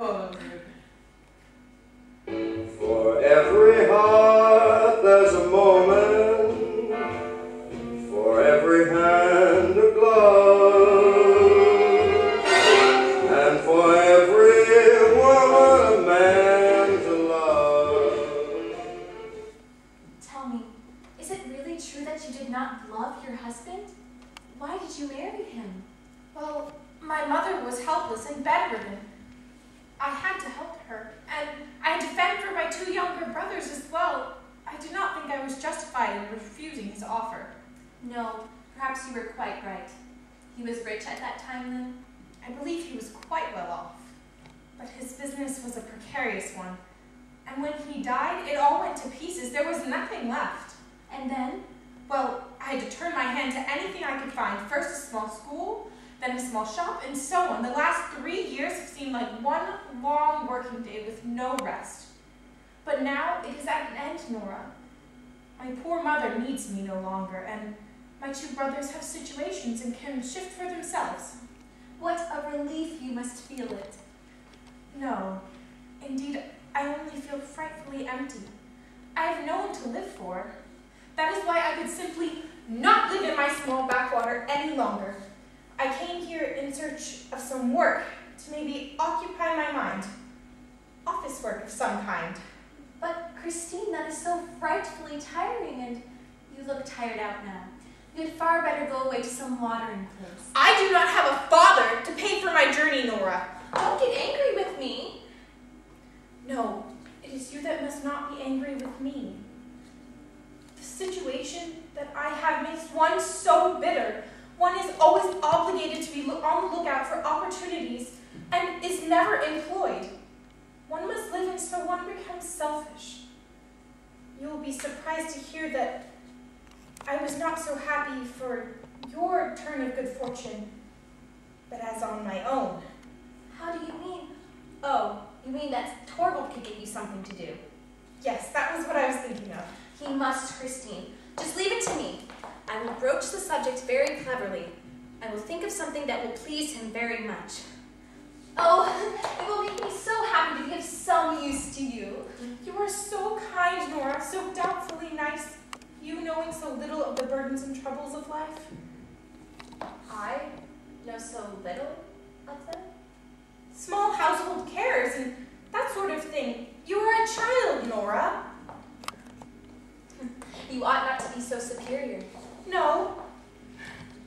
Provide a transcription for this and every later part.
For every heart there's a moment, for every hand a glove, and for every woman a man to love. Tell me, is it really true that you did not love your husband? Why did you marry him? Well, my mother was helpless and bedridden. I had to help her, and I had to fend for my 2 younger brothers as well. I do not think I was justified in refusing his offer. No, perhaps you were quite right. He was rich at that time then? I believe he was quite well off, but his business was a precarious one. And when he died, it all went to pieces. There was nothing left. And then? Well, I had to turn my hand to anything I could find. First a small school, then a small shop, and so on. The last 3 years have seemed like one long working day with no rest. But now it is at an end, Nora. My poor mother needs me no longer, and my 2 brothers have situations and can shift for themselves. What a relief you must feel it. No, indeed, I only feel frightfully empty. I have no one to live for. That is why I could simply not live in my small backwater any longer. I came here in search of some work to maybe occupy my mind. Office work of some kind. But Christine, that is so frightfully tiring, and you look tired out now. You had far better go away to some watering place. I do not have a father to pay for my journey, Nora. Don't get angry with me. No, it is you that must not be angry with me. The situation that I have makes one so bitter. One is always obligated to be on the lookout for opportunities and is never employed. One must live and so one becomes selfish. You will be surprised to hear that I was not so happy for your turn of good fortune, but as on my own. How do you mean? Oh, you mean that Torvald could give you something to do? Yes, that was what I was thinking of. He must, Christine. Just leave it to me. I will broach the subject very cleverly. I will think of something that will please him very much. Oh, it will make me so happy to be of some use to you. You are so kind, Nora, so doubtfully nice, you knowing so little of the burdens and troubles of life. I know so little of them? Small household cares and that sort of thing. You are a child, Nora. You ought not to be so superior. No.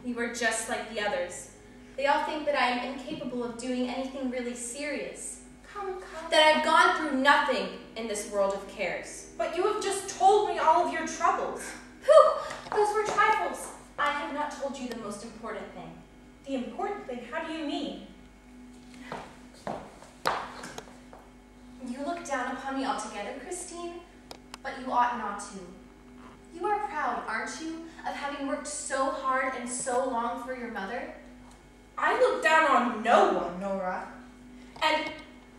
You are just like the others. They all think that I am incapable of doing anything really serious. Come. That I've gone through nothing in this world of cares. But you have just told me all of your troubles. Pooh! Those were trifles. I have not told you the most important thing. The important thing? How do you mean? You look down upon me altogether, Christine, but you ought not to. You are proud, aren't you, of having worked so hard and so long for your mother? I look down on no one, Nora. And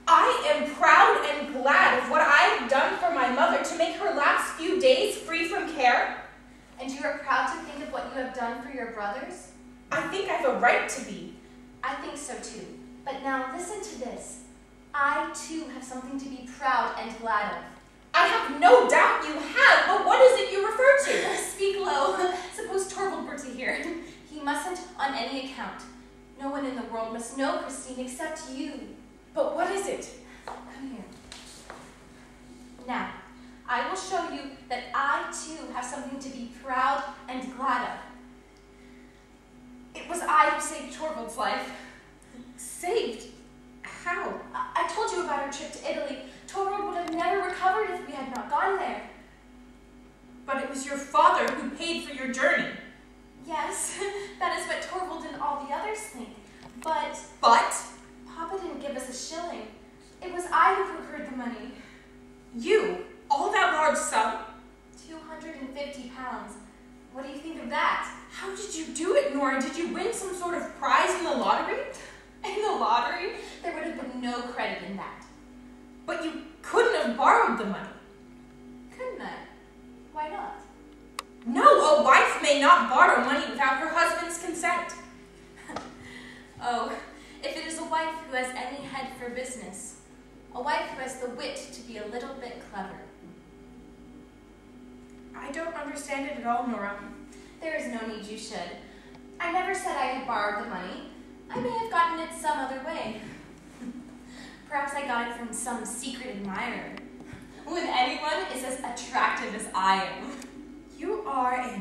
I am proud and glad of what I have done for my mother to make her last few days free from care. And you are proud to think of what you have done for your brothers? I think I have a right to be. I think so too. But now listen to this. I too have something to be proud and glad of. I have no doubt you have, but what is it you refer to? Speak low. Suppose Torvald were to hear. He mustn't on any account. No one in the world must know, Christine, except you. But what is it? Come here. Now, I will show you that I too have something to be proud and glad of. It was I who saved Torvald's life. Saved? How? I told you about our trip to Italy. Torvald would have never recovered if we had not gone there. But it was your father who paid for your journey. Yes, that is what Torvald and all the others think. But Papa didn't give us a shilling. It was I who procured the money. You? All that large sum? 250 pounds. What do you think of that? How did you do it, Nora? Did you win some sort of prize in the lottery? In the lottery? There would have been no credit in that. But you couldn't have borrowed the money. Couldn't I? Why not? No, a wife may not borrow money without her husband's consent. Oh, if it is a wife who has any head for business, A wife who has the wit to be a little bit clever. I don't understand it at all, Nora. There is no need you should. I never said I had borrowed the money. I may have gotten it some other way. Perhaps I got it from some secret admirer. When anyone is as attractive as I am. You are a